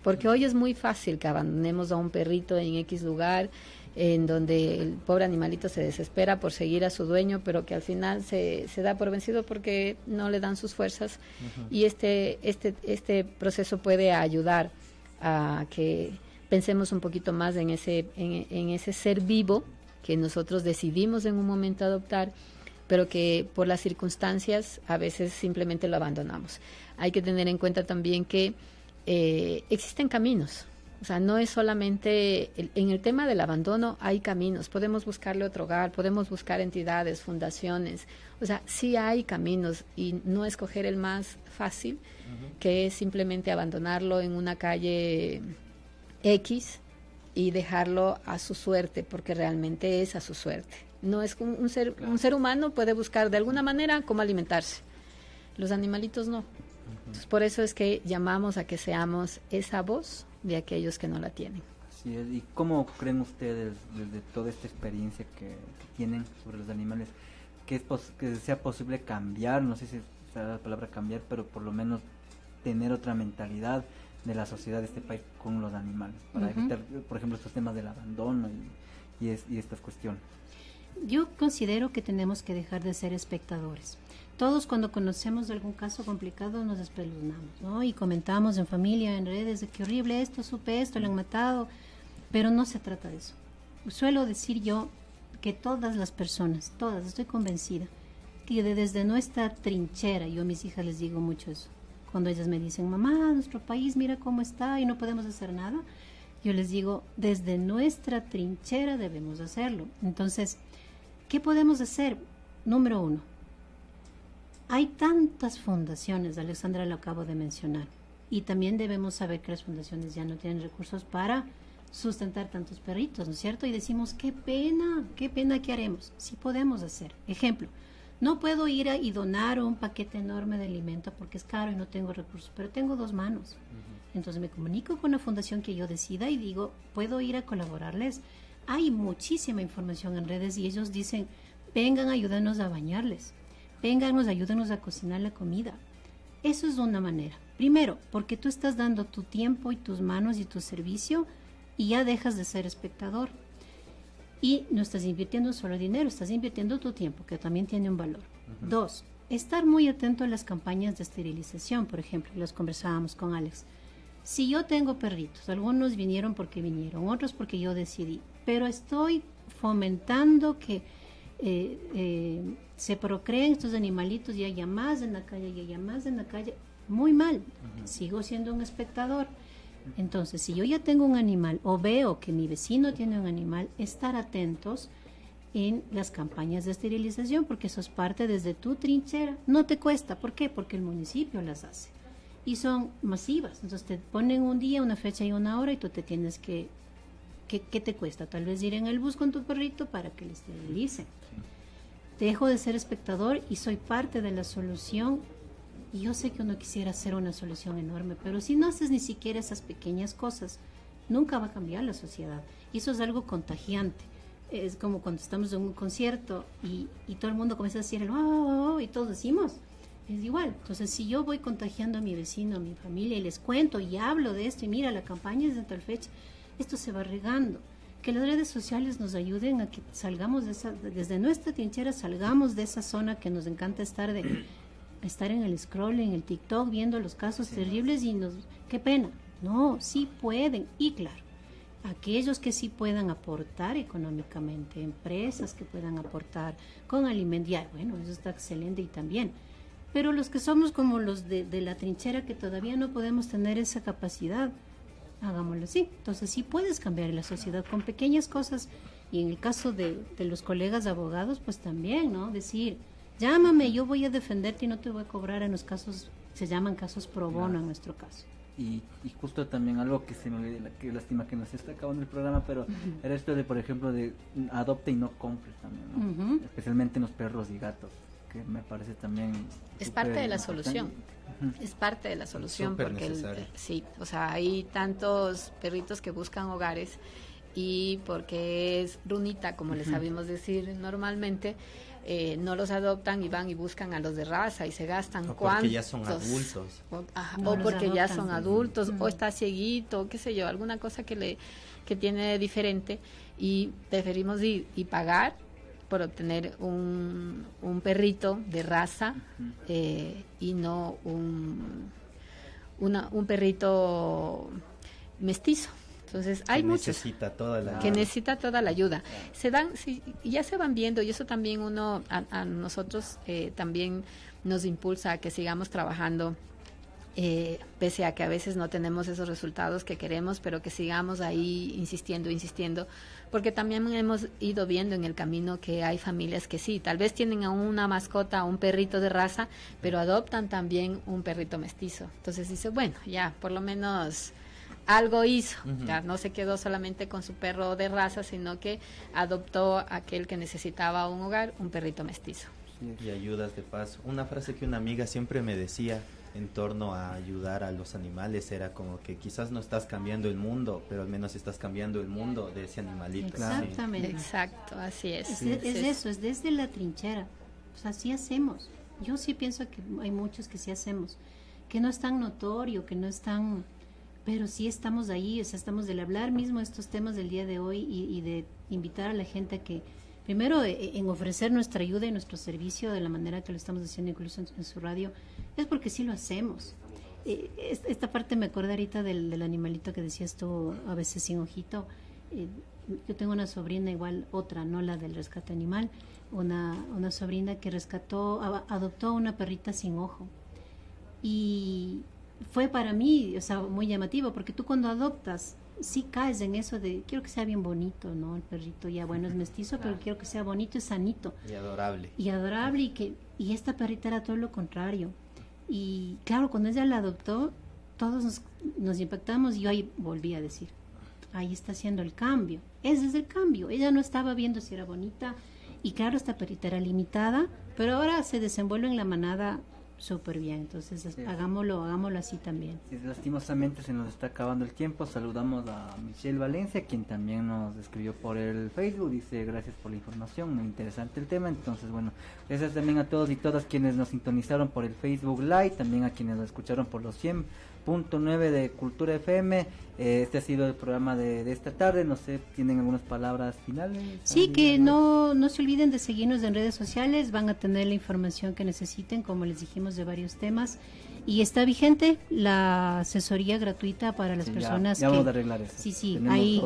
S7: Porque hoy es muy fácil que abandonemos a un perrito en X lugar, en donde el pobre animalito se desespera por seguir a su dueño, pero que al final se da por vencido porque no le dan sus fuerzas. Y este proceso puede ayudar a que pensemos un poquito más en ese ser vivo que nosotros decidimos en un momento adoptar, pero que por las circunstancias a veces simplemente lo abandonamos. Hay que tener en cuenta también que existen caminos. O sea, no es solamente, en el tema del abandono hay caminos, podemos buscarle otro hogar, podemos buscar entidades, fundaciones, o sea, sí hay caminos y no escoger el más fácil, que es simplemente abandonarlo en una calle X y dejarlo a su suerte, porque realmente es a su suerte. No es un ser humano puede buscar de alguna manera cómo alimentarse, los animalitos no. Entonces, por eso es que llamamos a que seamos esa voz de aquellos que no la tienen.
S5: Así es. ¿Y cómo creen ustedes, desde toda esta experiencia que tienen sobre los animales, que sea posible cambiar, no sé si será la palabra cambiar, pero por lo menos tener otra mentalidad de la sociedad de este país con los animales, para evitar, por ejemplo, estos temas del abandono y estas cuestiones?
S4: Yo considero que tenemos que dejar de ser espectadores. Todos cuando conocemos de algún caso complicado nos espeluznamos, ¿no? Y comentamos en familia, en redes, de qué horrible esto, supe esto, lo han matado, pero no se trata de eso. Suelo decir yo que todas las personas, todas, estoy convencida, que desde nuestra trinchera, yo a mis hijas les digo mucho eso, cuando ellas me dicen, mamá, nuestro país mira cómo está y no podemos hacer nada, yo les digo, desde nuestra trinchera debemos hacerlo. Entonces, ¿qué podemos hacer? Número 1, hay tantas fundaciones, Alexandra lo acabo de mencionar, y también debemos saber que las fundaciones ya no tienen recursos para sustentar tantos perritos, ¿no es cierto? Y decimos, qué pena, ¿qué haremos? Sí podemos hacer. Ejemplo, no puedo ir y donar un paquete enorme de alimento porque es caro y no tengo recursos, pero tengo 2 manos. Entonces me comunico con la fundación que yo decida y digo, ¿puedo ir a colaborarles? Hay muchísima información en redes y ellos dicen, vengan, ayúdanos a bañarles. Vénganos, ayúdanos a cocinar la comida. Eso es una manera. Primero, porque tú estás dando tu tiempo y tus manos y tu servicio y ya dejas de ser espectador. Y no estás invirtiendo solo dinero, estás invirtiendo tu tiempo, que también tiene un valor. 2, estar muy atento a las campañas de esterilización, por ejemplo, las conversábamos con Alex. Si yo tengo perritos, algunos vinieron porque vinieron, otros porque yo decidí, pero estoy fomentando que se procreen estos animalitos y haya más en la calle, muy mal. Sigo siendo un espectador. Entonces, si yo ya tengo un animal o veo que mi vecino tiene un animal, estar atentos en las campañas de esterilización, porque eso es parte desde tu trinchera. No te cuesta. ¿Por qué? Porque el municipio las hace. Y son masivas. Entonces, te ponen un día, una fecha y una hora y tú te tienes que... ¿Qué te cuesta? Tal vez ir en el bus con tu perrito para que le esterilicen. Dejo de ser espectador y soy parte de la solución. Y yo sé que uno quisiera hacer una solución enorme, pero si no haces ni siquiera esas pequeñas cosas, nunca va a cambiar la sociedad. Y eso es algo contagiante. Es como cuando estamos en un concierto y todo el mundo comienza a decir el oh, y todos decimos. Es igual. Entonces, si yo voy contagiando a mi vecino, a mi familia, y les cuento y hablo de esto, y mira, la campaña es de tal fecha, esto se va regando. Que las redes sociales nos ayuden a que salgamos desde nuestra trinchera, salgamos de esa zona que nos encanta estar en el scroll, en el TikTok, viendo los casos terribles y qué pena. No, sí pueden. Y claro, aquellos que sí puedan aportar económicamente, empresas que puedan aportar con alimentos, ya, bueno, eso está excelente y también. Pero los que somos como los de la trinchera que todavía no podemos tener esa capacidad, hagámoslo así. Entonces sí puedes cambiar la sociedad con pequeñas cosas y en el caso de los colegas abogados, pues también, ¿no? Decir, llámame, yo voy a defenderte y no te voy a cobrar en los casos, se llaman casos pro bono en nuestro caso.
S5: Y justo también algo que se me olvida, que lástima que nos está acabando el programa, pero era esto de, por ejemplo, de adopte y no compres también, ¿no? Especialmente en los perros y gatos, que me parece también...
S7: Es parte de la solución. Es parte de la solución porque sí, o sea, hay tantos perritos que buscan hogares y porque es runita, como les sabemos decir normalmente, no los adoptan y van y buscan a los de raza y se gastan
S6: O porque ya son adultos.
S7: O porque ya son adultos, o está cieguito, qué sé yo, alguna cosa que tiene diferente, y preferimos ir y pagar por obtener un perrito de raza y no un perrito mestizo. Entonces hay muchos
S6: necesita toda la
S7: que necesita toda la ayuda. Ya se van viendo, y eso también a nosotros también nos impulsa a que sigamos trabajando, pese a que a veces no tenemos esos resultados que queremos, pero que sigamos ahí insistiendo, porque también hemos ido viendo en el camino que hay familias que sí, tal vez tienen a una mascota, a un perrito de raza, pero adoptan también un perrito mestizo. Entonces dice, bueno, ya, por lo menos algo hizo, ya no se quedó solamente con su perro de raza, sino que adoptó a aquel que necesitaba un hogar, un perrito mestizo.
S6: Y ayudas de paso. Una frase que una amiga siempre me decía en torno a ayudar a los animales era como que quizás no estás cambiando el mundo, pero al menos estás cambiando el mundo de ese animalito.
S4: Exactamente.
S7: Sí. Exacto, así es.
S4: Eso, es desde la trinchera. O sea, sí hacemos. Yo sí pienso que hay muchos que sí hacemos, que no es tan notorio, que no es tan... Pero sí estamos ahí, o sea, estamos del hablar mismo estos temas del día de hoy y de invitar a la gente a que, primero, en ofrecer nuestra ayuda y nuestro servicio de la manera que lo estamos haciendo incluso en su radio, es porque sí lo hacemos. Esta parte me acuerdo ahorita del animalito que decías tú, a veces sin ojito. Yo tengo una sobrina igual, otra, no la del rescate animal, una sobrina que adoptó una perrita sin ojo. Y fue para mí, o sea, muy llamativo, porque tú cuando adoptas, sí caes en eso de, quiero que sea bien bonito, ¿no? El perrito ya, bueno, es mestizo, pero quiero que sea bonito y sanito.
S6: Y adorable.
S4: Y esta perrita era todo lo contrario. Y claro, cuando ella la adoptó, todos nos impactamos y yo ahí volví a decir, ahí está haciendo el cambio. Ese es el cambio. Ella no estaba viendo si era bonita, y claro, esta perrita era limitada, pero ahora se desenvuelve en la manada súper bien, entonces hagámoslo así también.
S5: Sí, lastimosamente se nos está acabando el tiempo. Saludamos a Michelle Valencia, quien también nos escribió por el Facebook, dice gracias por la información, muy interesante el tema. Entonces bueno, gracias también a todos y todas quienes nos sintonizaron por el Facebook Live, también a quienes nos escucharon por los 100.9 de Cultura FM. Este ha sido el programa de esta tarde. No sé, ¿tienen algunas palabras finales?
S4: Sí, que no se olviden de seguirnos en redes sociales, van a tener la información que necesiten, como les dijimos, de varios temas, y está vigente la asesoría gratuita para las personas
S5: ya vamos a arreglar eso.
S4: Sí,
S5: tenemos
S4: ahí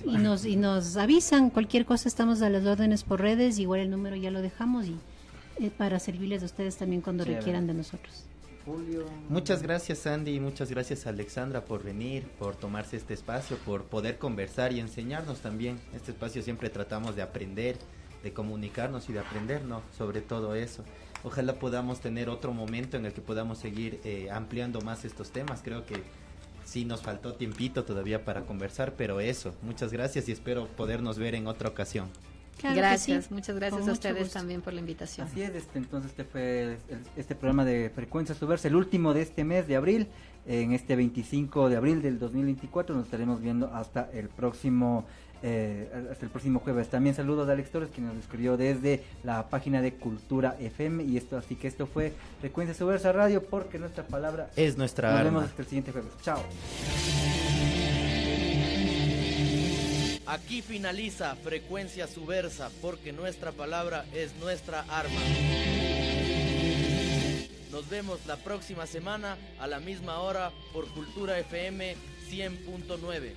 S4: y
S5: dos
S4: nos avisan cualquier cosa, estamos a las órdenes por redes, igual el número ya lo dejamos, y para servirles a ustedes también cuando requieran de nosotros.
S5: Julio.
S6: Muchas gracias, Sandy, y muchas gracias, Alexandra, por venir, por tomarse este espacio, por poder conversar y enseñarnos también. Este espacio siempre tratamos de aprender, de comunicarnos y de aprender, ¿no? Sobre todo eso. Ojalá podamos tener otro momento en el que podamos seguir ampliando más estos temas. Creo que sí nos faltó tiempito todavía para conversar, pero eso, muchas gracias y espero podernos ver en otra ocasión.
S4: Claro,
S7: gracias,
S4: sí.
S7: Muchas gracias
S4: Con
S7: a ustedes
S4: gusto.
S7: también por la invitación.
S5: Así es, entonces este fue este programa de Frecuencia Subversa, el último de este mes de abril. En este 25 de abril del 2024 nos estaremos viendo hasta el próximo jueves. También saludos a Alex Torres, quien nos escribió desde la página de Cultura FM, y así que esto fue Frecuencia Subversa Radio, porque nuestra palabra
S6: es nuestra
S5: arma.
S6: Nos
S5: vemos hasta el siguiente jueves. Chao.
S9: Aquí finaliza Frecuencia Subversa, porque nuestra palabra es nuestra arma. Nos vemos la próxima semana a la misma hora por Cultura FM 100.9.